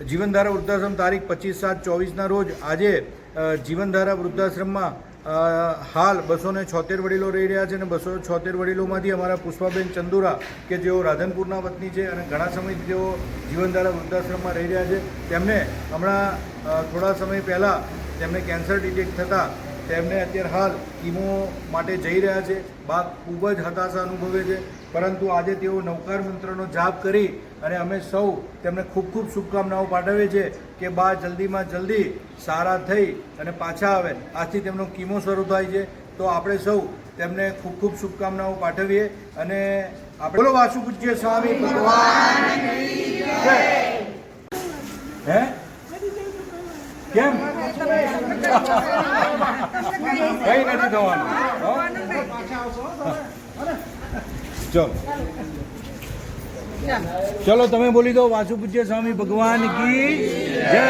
જીવનધારા વૃદ્ધાશ્રમ તારીખ 25/7/24ના રોજ આજે જીવનધારા વૃદ્ધાશ્રમમાં હાલ 276 વડીલો રહી રહ્યા છે અને 276 વડીલોમાંથી અમારા પુષ્પાબેન ચંદુરા કે જેઓ રાધનપુરના વતની છે અને ઘણા સમયથી તેઓ જીવનધારા વૃદ્ધાશ્રમમાં રહી રહ્યા છે, તેમને હમણાં થોડા સમય પહેલાં તેમને કેન્સર ડિટેક્ટ થતાં તેમને અત્યારે હાલ કીમો માટે જઈ રહ્યા છે. બા ખૂબ જ હતાશા અનુભવે છે, પરંતુ આજે તેઓ નવકાર મંત્રનો જાપ કરી અને અમે સૌ તેમને ખૂબ ખૂબ શુભકામનાઓ પાઠવીએ છીએ કે બા જલ્દીમાં જલ્દી સારા થઈ અને પાછા આવે. આજથી તેમનો કીમો શરૂ થાય છે, તો આપણે સૌ તેમને ખૂબ ખૂબ શુભકામનાઓ પાઠવીએ અને આપણે બોલો વાસુ પૂજ્ય સ્વામી ભગવાન હે કેમ કઈ નથી થવાનું. ચલો તમે બોલી દો વાસુ પૂજ્ય સ્વામી ભગવાન કી જય.